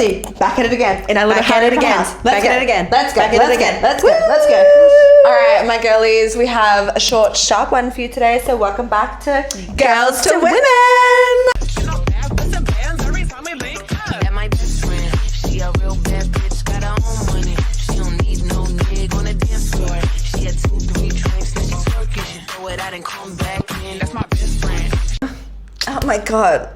Cassie, back at it again. In our little back at it again. Back at it again. Let's go. Back at it again. Let's go. Let's go. All right, my girlies, we have a short, sharp one for you today. So welcome back to Girls to Women. Oh my God.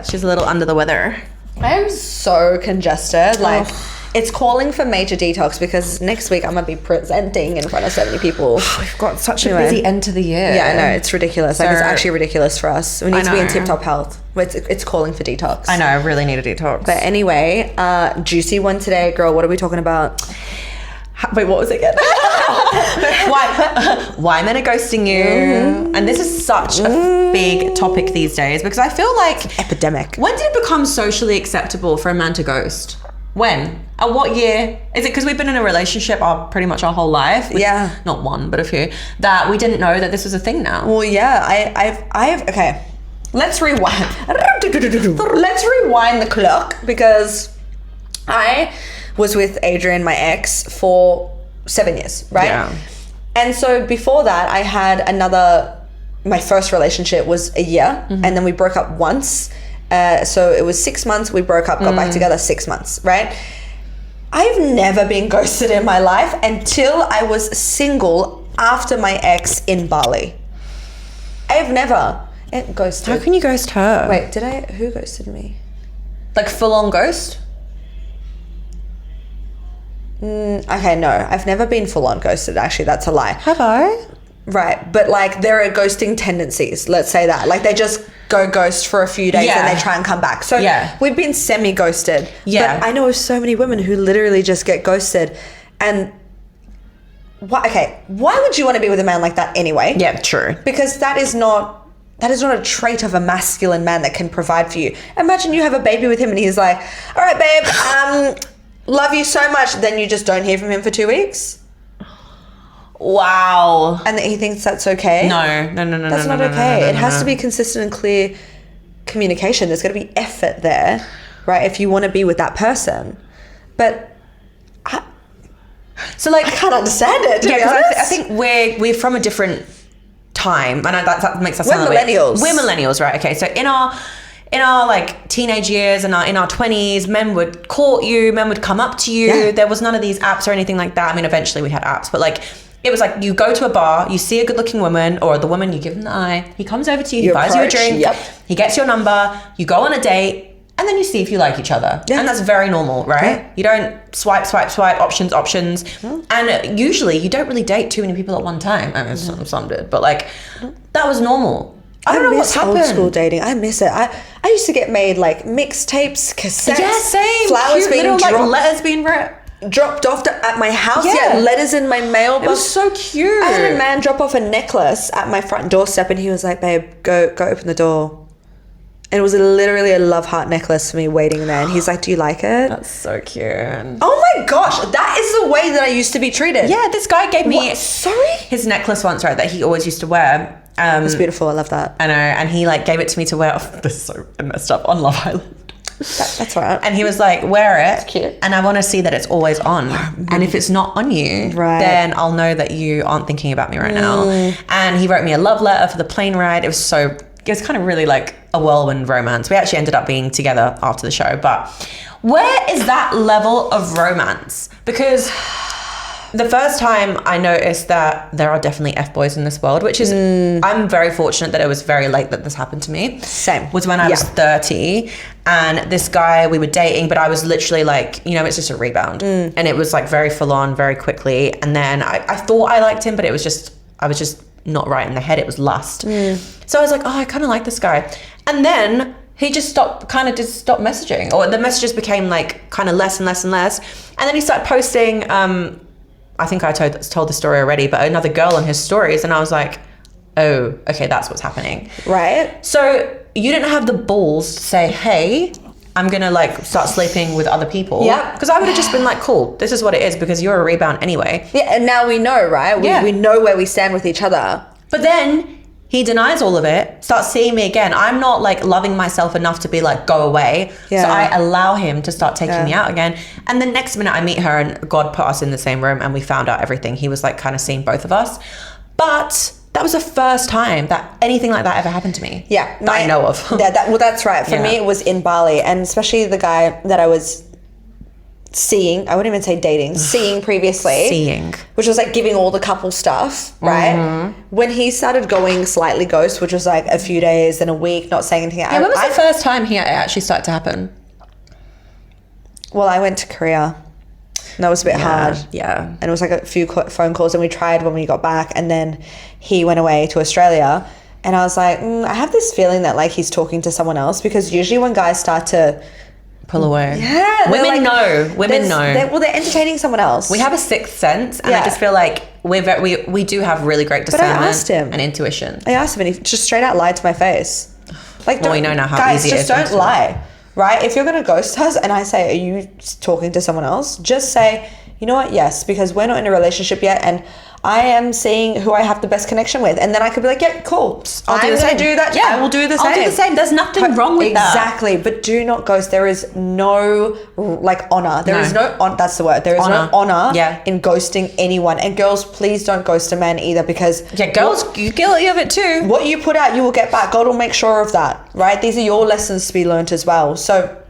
She's a little under the weather. I am so congested. Like, it's calling for major detox because next week I'm going to be presenting in front of so many people. We've got such a busy end to the year. Yeah, I know. It's ridiculous. Like, it's actually ridiculous for us. We need to be in tip-top health. It's calling for detox. I know. I really need a detox. But anyway, juicy one today. Girl, what are we talking about? Wait, what was it again? Why men are ghosting you. And this is such a big topic these days because I feel like Epidemic. When did it become socially acceptable for a man to ghost? When? At what year? Is it because we've been in a relationship pretty much our whole life? Yeah. Not one, but a few. That we didn't know that this was a thing now. Well, yeah. I've okay. Let's rewind. Let's rewind the clock because I was with Adrian, my ex, for 7 years, right? Yeah. And so before that, I had my first relationship was a year, and then we broke up once. So it was 6 months, we broke up, got back together 6 months, right? I've never been ghosted in my life until I was single after my ex in Bali. I've never ghosted. How can you ghost her? Wait, who ghosted me? Like full on ghost? Okay, no, I've never been full on ghosted. Actually, that's a lie. Have I? Right, but like there are ghosting tendencies. Let's say that, like they just go ghost for a few days and they try and come back. So we've been semi-ghosted. Yeah, but I know of so many women who literally just get ghosted. And why would you want to be with a man like that anyway? Yeah, true. Because that is not a trait of a masculine man that can provide for you. Imagine you have a baby with him and he's like, all right, babe, love you so much. Then you just don't hear from him for 2 weeks. Wow. And he thinks that's okay. No. That's not okay. It has to be consistent and clear communication. There's got to be effort there, right? If you want to be with that person. But I can't understand it. Yeah, because I think we're from a different time. I know that makes us sound millennials. We're millennials, right? Okay, so in our like teenage years and in our 20s, men would court you, men would come up to you. Yeah. There was none of these apps or anything like that. I mean, eventually we had apps, but like it was like you go to a bar, you see a good looking woman or the woman, you give him the eye, he comes over to you, he buys you a drink, he gets your number, you go on a date, and then you see if you like each other. Yeah. And that's very normal, right? Yeah. You don't swipe, options. And usually you don't really date too many people at one time. I mean, some did, but like that was normal. I don't know what's happened. Old school dating. I miss it. I used to get made like mixtapes, cassettes, flowers being dropped, like letters being dropped off at my house. Yeah, letters in my mailbox. It was so cute. I had a man drop off a necklace at my front doorstep, and he was like, "Babe, go open the door." And it was literally a love heart necklace for me waiting there. And he's like, "Do you like it?" That's so cute. Oh my gosh, that is the way that I used to be treated. Yeah, this guy gave me his necklace once, right, that he always used to wear. It's beautiful. I love that. I know. And he like gave it to me to wear. Oh, this is so messed up on Love Island. That's all right. And he was like, wear it. It's cute. And I want to see that it's always on. And if it's not on you, then I'll know that you aren't thinking about me right now. And he wrote me a love letter for the plane ride. It was kind of really like a whirlwind romance. We actually ended up being together after the show. But where is that level of romance? Because the first time I noticed that there are definitely F-boys in this world, which is, I'm very fortunate that it was very late that this happened to me. Same. Was when I was 30 and this guy, we were dating, but I was literally like, it's just a rebound. And it was like very full on, very quickly. And then I thought I liked him, but I was just not right in the head. It was lust. So I was like, oh, I kind of like this guy. And then he just stopped messaging, or the messages became like kind of less and less and less. And then he started posting, I think I told the story already, but another girl in his stories. And I was like, oh, okay, that's what's happening. Right. So you didn't have the balls to say, hey, I'm going to like start sleeping with other people. Yeah. Because I would have just been like, cool, this is what it is because you're a rebound anyway. Yeah. And now we know, right? We know where we stand with each other. But then He denies all of it, starts seeing me again. I'm not like loving myself enough to be like, go away. Yeah. So I allow him to start taking me out again. And the next minute I meet her and God put us in the same room and we found out everything. He was like kind of seeing both of us. But that was the first time that anything like that ever happened to me. Yeah. That I know of. Yeah, well, that's right. For me, it was in Bali, and especially the guy that I was seeing, I wouldn't even say dating, seeing previously. Seeing. Which was like giving all the couple stuff, right? When he started going slightly ghost, which was like a few days, then a week, not saying anything. Yeah, when was the first time he actually started to happen? Well, I went to Korea. And that was a bit hard. Yeah. And it was like a few phone calls, and we tried when we got back, and then he went away to Australia. And I was like, I have this feeling that like he's talking to someone else, because usually when guys start to pull away. Yeah. Women know. Women know. They're entertaining someone else. We have a sixth sense, and I just feel like we do have really great discernment and intuition. I asked him, and he just straight out lied to my face. Like, well, we know now how guys, easy it is. Just don't lie, right? If you're going to ghost us and I say, are you talking to someone else? Just say, you know what? Yes, because we're not in a relationship yet, and I am seeing who I have the best connection with. And then I could be like, yeah, cool. I'll do the same. Do that. Yeah, I will do the same. I'll do the same. There's nothing wrong with that. Exactly. But do not ghost. There is no like honor. There is no that's the word. There is no honor in ghosting anyone. And girls, please don't ghost a man either, because girls, you're guilty of it too. What you put out, you will get back. God will make sure of that, right? These are your lessons to be learnt as well. So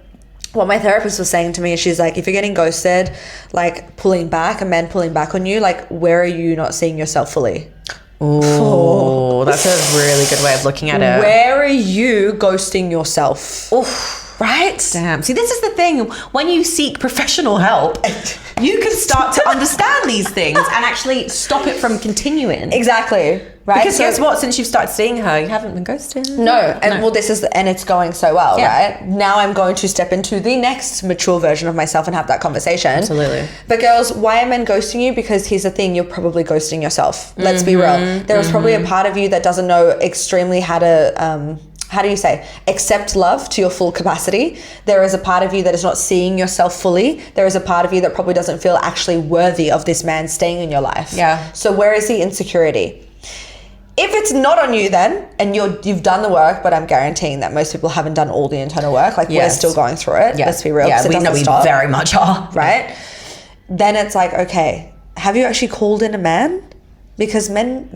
what my therapist was saying to me is, she's like, if you're getting ghosted, like pulling back, a man pulling back on you, like where are you not seeing yourself fully? Oh, that's a really good way of looking at it. Where are you ghosting yourself? Oof. Right? Damn. See, this is the thing. When you seek professional help, you can start to understand these things and actually stop it from continuing. Exactly. Right? Because guess what? Since you've started seeing her, you haven't been ghosted. No. And well, this is, and it's going so well, right? Now I'm going to step into the next mature version of myself and have that conversation. Absolutely. But girls, why are men ghosting you? Because here's the thing, you're probably ghosting yourself. Let's be real. There is probably a part of you that doesn't know extremely how to, how do you say, accept love to your full capacity. There is a part of you that is not seeing yourself fully. There is a part of you that probably doesn't feel actually worthy of this man staying in your life. Yeah. So where is the insecurity? If it's not on you then, and you've done the work, but I'm guaranteeing that most people haven't done all the internal work, like we're still going through it, let's be real. Yeah, we know we very much are. Right? Then it's like, okay, have you actually called in a man? Because men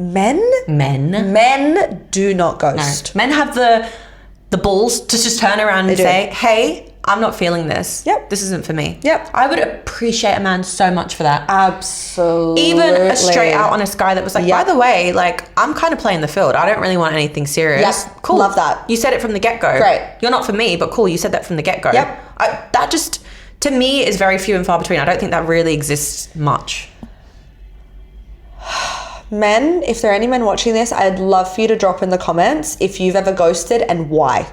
do not ghost. No. Men have the balls to just turn around and say, hey, I'm not feeling this. Yep. This isn't for me. Yep. I would appreciate a man so much for that. Absolutely. Even a straight out honest guy that was like, by the way, like, I'm kind of playing the field. I don't really want anything serious. Yep. Cool. Love that. You said it from the get-go. Great. You're not for me, but cool. You said that from the get-go. Yep. That just, to me, is very few and far between. I don't think that really exists much. Men, if there are any men watching this, I'd love for you to drop in the comments if you've ever ghosted and why.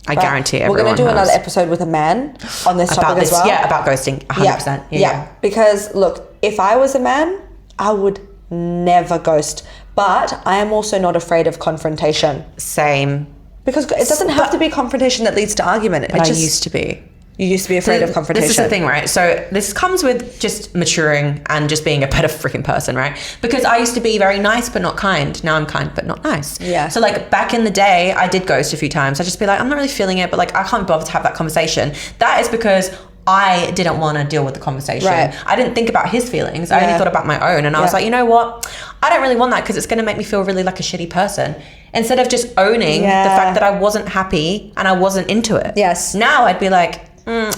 I guarantee everyone We're going to do has. another episode with a man on this about topic this, as well. Yeah, about ghosting, 100%. Yeah. Because look, if I was a man, I would never ghost. But I am also not afraid of confrontation. Same. Because it doesn't have to be confrontation that leads to argument. But I used to be. You used to be afraid of confrontation. This is the thing, right? So this comes with just maturing and just being a better freaking person, right? Because I used to be very nice but not kind. Now I'm kind but not nice. Yeah. So like back in the day, I did ghost a few times. I'd just be like, I'm not really feeling it, but like I can't bother to have that conversation. That is because I didn't want to deal with the conversation. Right. I didn't think about his feelings. I only thought about my own. And I was like, you know what? I don't really want that because it's going to make me feel really like a shitty person. Instead of just owning the fact that I wasn't happy and I wasn't into it. Yes. Now I'd be like,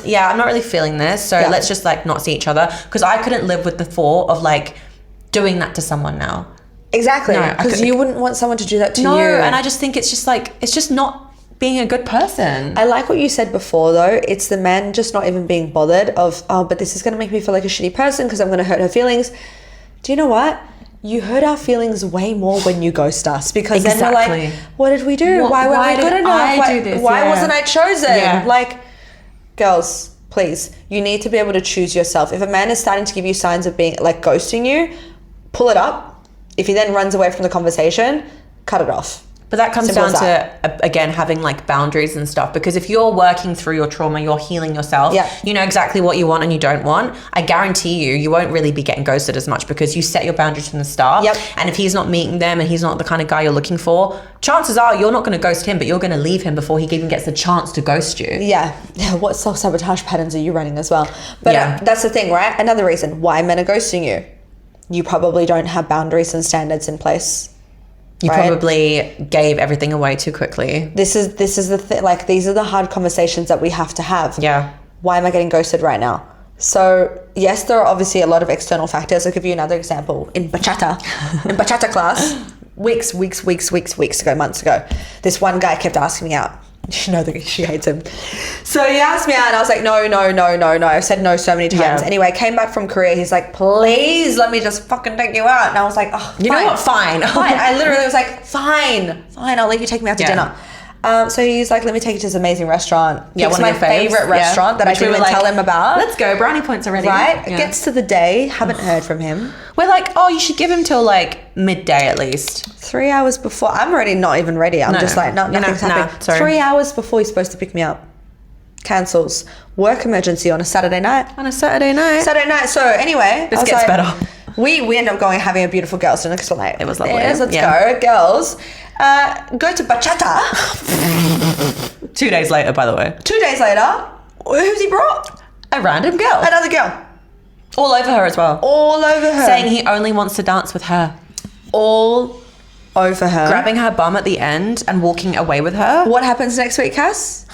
yeah, I'm not really feeling this. So let's just like not see each other. Because I couldn't live with the thought of like doing that to someone now. Exactly. Because you wouldn't want someone to do that to you. No, and I just think it's just like, it's just not being a good person. I like what you said before though. It's the men just not even being bothered of, oh, but this is going to make me feel like a shitty person because I'm going to hurt her feelings. Do you know what? You hurt our feelings way more when you ghost us because then we're like, what did we do? Why weren't we good enough? Why wasn't I chosen? Yeah. Like, girls, please, you need to be able to choose yourself. If a man is starting to give you signs of being like ghosting you, pull it up. If he then runs away from the conversation, cut it off. But that comes Simple down to, again, having like boundaries and stuff. Because if you're working through your trauma, you're healing yourself, you know exactly what you want and you don't want, I guarantee you won't really be getting ghosted as much because you set your boundaries from the start. And if he's not meeting them and he's not the kind of guy you're looking for, chances are you're not going to ghost him, but you're going to leave him before he even gets the chance to ghost you. Yeah. What self-sabotage patterns are you running as well? But that's the thing, right? Another reason why men are ghosting you. You probably don't have boundaries and standards in place. You probably gave everything away too quickly. This is the thing. Like, these are the hard conversations that we have to have. Yeah. Why am I getting ghosted right now? So yes, there are obviously a lot of external factors. I'll give you another example. In bachata class, weeks ago, months ago, this one guy kept asking me out. You know that she hates him. So he asked me out and I was like, no. I've said no so many times. Anyway, came back from Korea. He's like, please let me just fucking take you out. And I was like, oh, you know what? Fine. I literally was like, fine. I'll let you take me out to dinner. So he's like, let me take you to this amazing restaurant. Yeah, it's one of my favorite restaurant that I didn't even tell him about. Let's go, brownie points already. Right? It gets to the day, haven't heard from him. We're like, oh, you should give him till like midday at least. 3 hours before. I'm already not even ready. I'm just like, nothing's happening. 3 hours before he's supposed to pick me up. Cancels. Work emergency on a Saturday night. Saturday night. So anyway. This gets better. We end up going having a beautiful girls' dinner because we're like, it was lovely. Let's go, girls. Go to bachata. 2 days later, by the way. 2 days later, who's he brought? A random girl. Another girl. All over her as well. All over her. Saying he only wants to dance with her. All over her. Grabbing her bum at the end and walking away with her. What happens next week, Cass?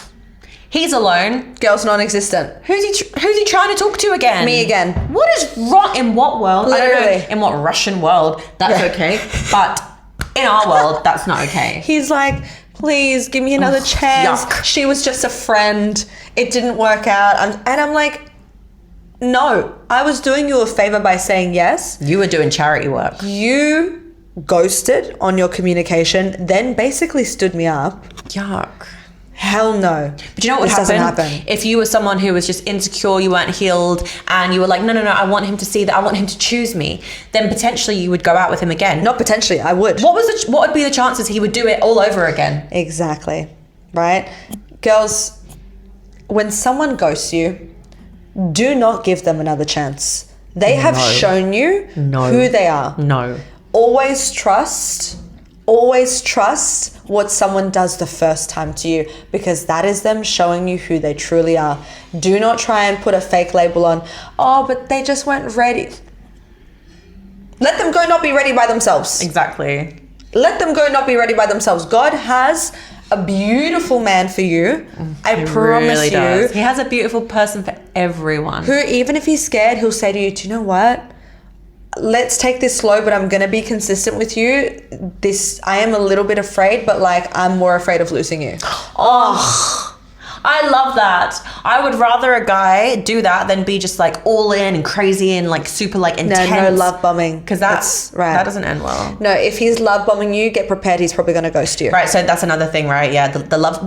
He's alone. Girl's non-existent. Who's he trying to talk to again? Me again. What is wrong? In what world? Literally. I don't know in what Russian world that's okay. But in our world, that's not okay. He's like, please give me another chance. Yuck. She was just a friend. It didn't work out. And I'm like, no, I was doing you a favor by saying yes. You were doing charity work. You ghosted on your communication, then basically stood me up. Yuck. Hell no. But you know what would happen? If you were someone who was just insecure, you weren't healed, and you were like, no, I want him to see that, I want him to choose me, then potentially you would go out with him again. Not potentially, I would. What would be the chances he would do it all over again? Exactly. Right? Girls, when someone ghosts you, do not give them another chance. They have shown you who they are. No. Always trust what someone does the first time to you, because that is them showing you who they truly are. Do not try and put a fake label on, oh, but they just weren't ready. Let them go not be ready by themselves. Exactly. Let them go not be ready by themselves. God has a beautiful man for you. I promise you. Does. He has a beautiful person for everyone. Who, even if he's scared, he'll say to you, do you know what? Let's take this slow, but I'm going to be consistent with you. I am a little bit afraid, but like, I'm more afraid of losing you. Oh, I love that. I would rather a guy do that than be just like all in and crazy and like super like intense. No love bombing. Because that doesn't end well. No, if he's love bombing you, get prepared. He's probably going to ghost you. Right. So that's another thing, right? Yeah. The love.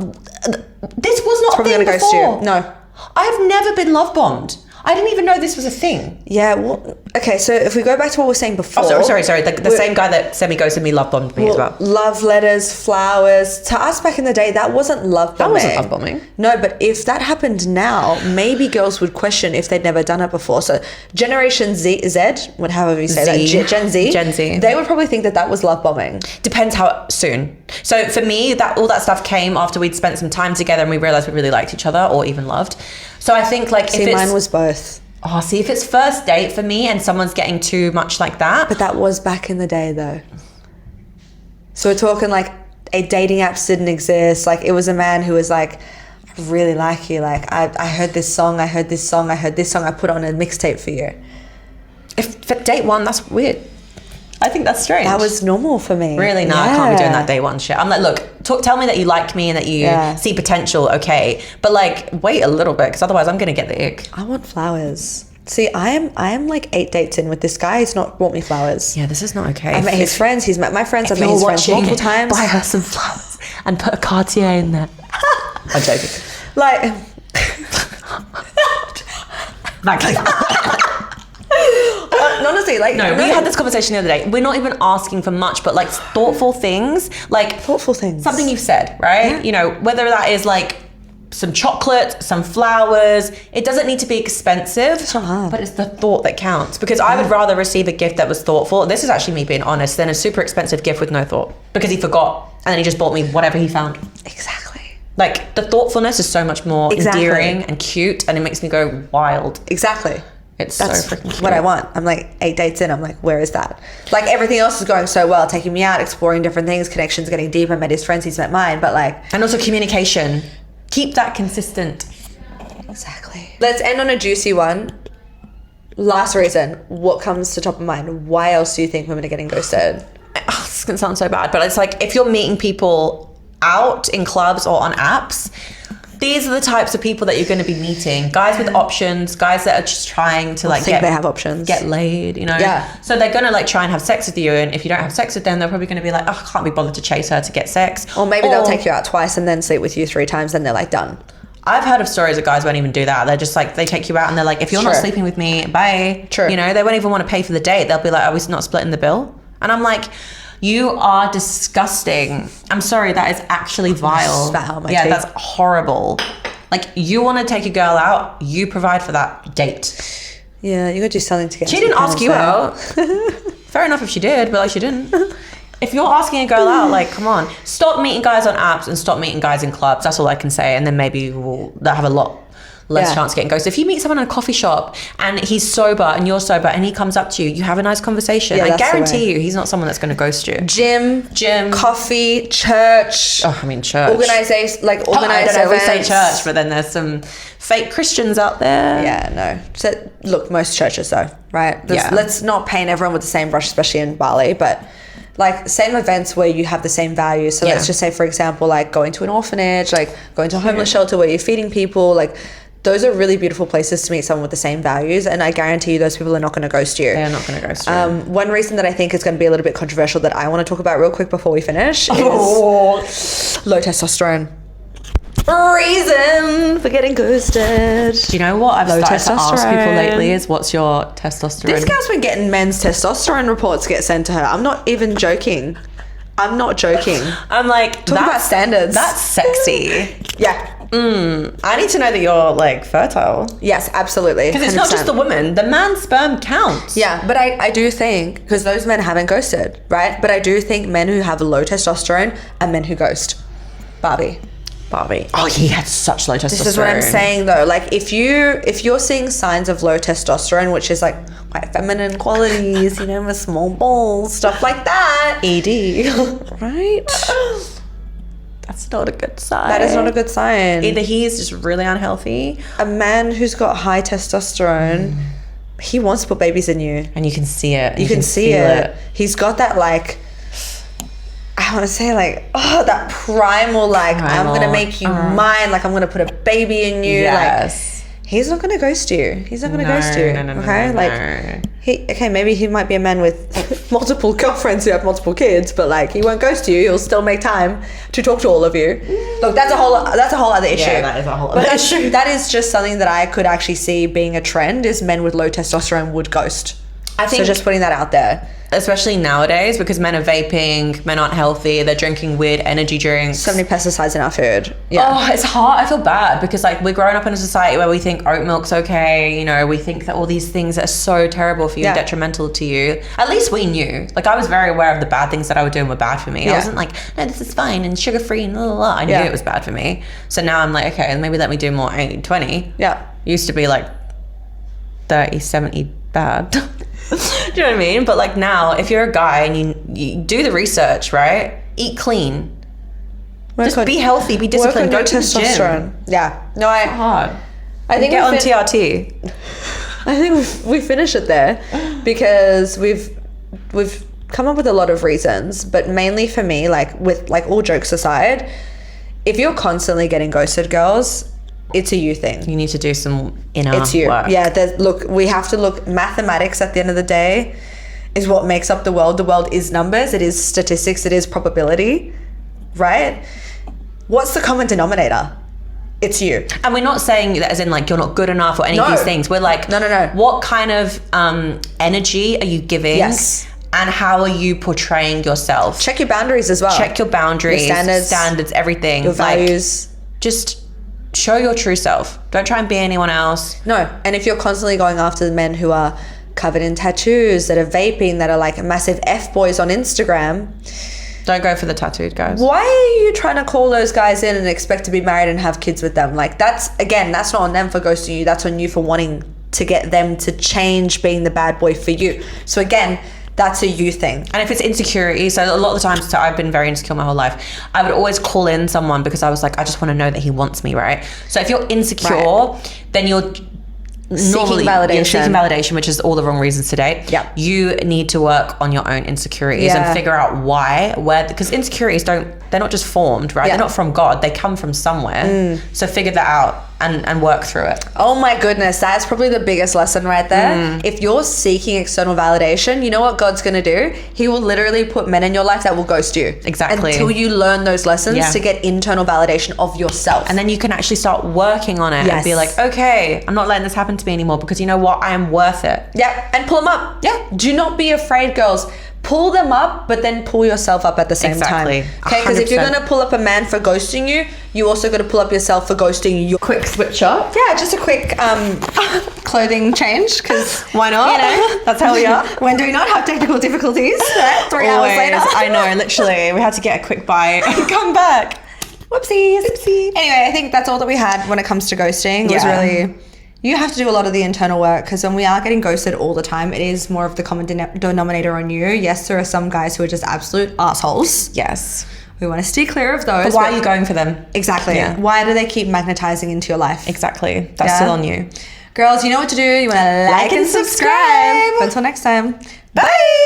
This was not probably a thing going to before. ghost you. No. I have never been love bombed. I didn't even know this was a thing. Yeah, well, okay, so if we go back to what we were saying before. Oh, sorry. The same guy that semi-ghosted me love bombed me as well. Love letters, flowers. To us back in the day, that wasn't love bombing. That wasn't love bombing. No, but if that happened now, maybe girls would question if they'd never done it before. So Generation Z, however you say that, Gen Z, they would probably think that was love bombing. Depends how soon. So for me, all that stuff came after we'd spent some time together and we realized we really liked each other or even loved. So I think like mine was both. Oh, see, if it's first date for me and someone's getting too much like that. But that was back in the day though. So we're talking like dating apps didn't exist. Like it was a man who was like, I really like you. Like I heard this song, I put it on a mixtape for you. If for date one, that's weird. I think that's strange. That was normal for me. Really? No, I can't be doing that day one shit. I'm like, look, tell me that you like me and that you see potential, okay. But like, wait a little bit, because otherwise I'm going to get the ick. I want flowers. See, I am like 8 dates in with this guy. He's not brought me flowers. Yeah, this is not okay. I met his friends. He's met my friends. I've met his friends multiple times. Buy her some flowers and put a Cartier in there. I'm joking. Like... honestly, like No, we had this conversation the other day. We're not even asking for much, but like thoughtful things, like thoughtful things. Something you've said, right? Yeah. You know, whether that is like some chocolate, some flowers. It doesn't need to be expensive, but it's the thought that counts. Because I would rather receive a gift that was thoughtful. This is actually me being honest, than a super expensive gift with no thought, because he forgot and then he just bought me whatever he found. Exactly. Like the thoughtfulness is so much more endearing and cute, and it makes me go wild. Exactly. That's so freaking cute. What I want. I'm like 8 dates in. I'm like, where is that? Like everything else is going so well, taking me out, exploring different things, connections getting deep. I met his friends, he's met mine, but like, and also communication. Keep that consistent. Exactly. Let's end on a juicy one. Last reason. What comes to top of mind? Why else do you think women are getting ghosted? Oh, this can sound so bad, but it's like if you're meeting people out in clubs or on apps, these are the types of people that you're going to be meeting. Guys with options, guys that are just trying to like they have options, get laid, you know? Yeah. So they're going to like try and have sex with you, and if you don't have sex with them, they're probably going to be like, oh, I can't be bothered to chase her to get sex. Or maybe they'll take you out twice and then sleep with you 3 times, and they're like done. I've heard of stories of guys won't even do that. They're just like, they take you out and they're like, if you're not sleeping with me, bye. True. You know, they won't even want to pay for the date. They'll be like, are we not splitting the bill? And I'm like, you are disgusting. I'm sorry, that is actually vile. Spat out my teeth. That's horrible. Like, you want to take a girl out, you provide for that date. Yeah, you gotta do something to get. She didn't ask you out. Fair enough if she did, but like she didn't. If you're asking a girl out, like, come on, stop meeting guys on apps and stop meeting guys in clubs. That's all I can say. And then maybe they'll have a lot less chance of getting ghosted. If you meet someone in a coffee shop and he's sober and you're sober and he comes up to you, you have a nice conversation. I guarantee you he's not someone that's going to ghost you. Gym, coffee, church. Oh, I mean, church. Organized I don't know, events. we say church, but then there's some fake Christians out there. Yeah, no. So, look, most churches though, right? Let's not paint everyone with the same brush, especially in Bali, but like same events where you have the same values. So let's just say, for example, like going to an orphanage, like going to a homeless shelter where you're feeding people, like those are really beautiful places to meet someone with the same values, and I guarantee you those people are not going to ghost you. They're not going to ghost you. One reason that I think is going to be a little bit controversial that I want to talk about real quick before we finish is low testosterone. Reason for getting ghosted. Do you know what I've started to ask people lately is, what's your testosterone? This girl's been getting men's testosterone reports get sent to her. I'm not even joking. I'm not joking. I'm like, talk about standards. That's sexy. Yeah. I need to know that you're like fertile. Yes, absolutely. Because it's not just the woman. The man's sperm counts. Yeah, but I do think, because those men haven't ghosted, right? But I do think men who have low testosterone are men who ghost. Barbie. Oh, he had such low testosterone. This is what I'm saying though. Like if you're seeing signs of low testosterone, which is like quite feminine qualities, you know, with small balls, stuff like that. ED. Right? That's not a good sign. That is not a good sign. Either he is just really unhealthy. A man who's got high testosterone, he wants to put babies in you. And you can see it. You can see it. He's got that like, I want to say like, that primal like, I'm going to make you mine. Like I'm going to put a baby in you. Yes. Like he's not going to ghost you. He's not going to ghost you. Okay. Like maybe he might be a man with multiple girlfriends who have multiple kids, but like he won't ghost you. He'll still make time to talk to all of you. Look, that's a whole other issue. Yeah, that is a whole other issue. That is just something that I could actually see being a trend, is men with low testosterone would ghost. I think so, just putting that out there. Especially nowadays, because men are vaping, men aren't healthy, they're drinking weird energy drinks. So many pesticides in our food. Yeah. Oh, it's hard. I feel bad because like we're growing up in a society where we think oat milk's okay, you know, we think that all these things are so terrible for you, detrimental to you. At least we knew. Like I was very aware of the bad things that I was doing were bad for me. I wasn't like, no, this is fine and sugar-free and blah, blah, blah. I knew it was bad for me. So now I'm like, okay, maybe let me do more 80-20. Yeah. Used to be like 30-70 bad. Do you know what I mean? But like now, if you're a guy and you do the research, right? Eat clean. Just be healthy, be disciplined, go to the gym. Yeah. No, hard. I think get on TRT. I think we finish it there because we've come up with a lot of reasons, but mainly for me, like with like all jokes aside, if you're constantly getting ghosted, girls, it's a you thing. You need to do some inner work. Yeah, look, we have to look, mathematics at the end of the day is what makes up the world. The world is numbers, it is statistics, it is probability, right? What's the common denominator? it's you. And we're not saying that as in like you're not good enough or any of these things. We're like, no. What kind of energy are you giving? Yes. And how are you portraying yourself? Check your boundaries as well. Check your boundaries, your standards, everything. Your values. Like, just show your true self. Don't try and be anyone else. No. And if you're constantly going after the men who are covered in tattoos, that are vaping, that are like massive F-boys on Instagram, don't go for the tattooed guys. why are you trying to call those guys in and expect to be married and have kids with them? Like, that's not on them for ghosting you. That's on you for wanting to get them to change being the bad boy for you. So again, that's a you thing. And if it's insecurity, so a lot of the times, so I've been very insecure my whole life. I would always call in someone because I was like, I just want to know that he wants me, right? So if you're insecure, then you're normally seeking validation, which is all the wrong reasons today. Yeah. You need to work on your own insecurities and figure out because insecurities they're not just formed, right? Yeah. They're not from God. They come from somewhere. So figure that out and work through it. Oh my goodness, that's probably the biggest lesson right there. If you're seeking external validation, you know what God's going to do? He will literally put men in your life that will ghost you. Exactly. Until you learn those lessons to get internal validation of yourself. And then you can actually start working on it and be like, okay, I'm not letting this happen to me anymore because you know what? I am worth it. Yeah, and pull them up. Yeah. Do not be afraid, girls. Pull them up, but then pull yourself up at the same time. Okay, because if you're going to pull up a man for ghosting you, you also got to pull up yourself for ghosting you. Quick switch up. Yeah, just a quick clothing change, because why not? You know, that's how we are. When do we not have technical difficulties? Right? 3 hours later. I know, literally. We had to get a quick bite and come back. Whoopsies. Anyway, I think that's all that we had when it comes to ghosting. It was really... You have to do a lot of the internal work, because when we are getting ghosted all the time, it is more of the common denominator on you. Yes, there are some guys who are just absolute assholes. Yes. We want to steer clear of those. But why are you going for them? Exactly. Yeah. Why do they keep magnetizing into your life? Exactly. That's still on you. Girls, you know what to do. You want to like and subscribe. Until next time. Bye.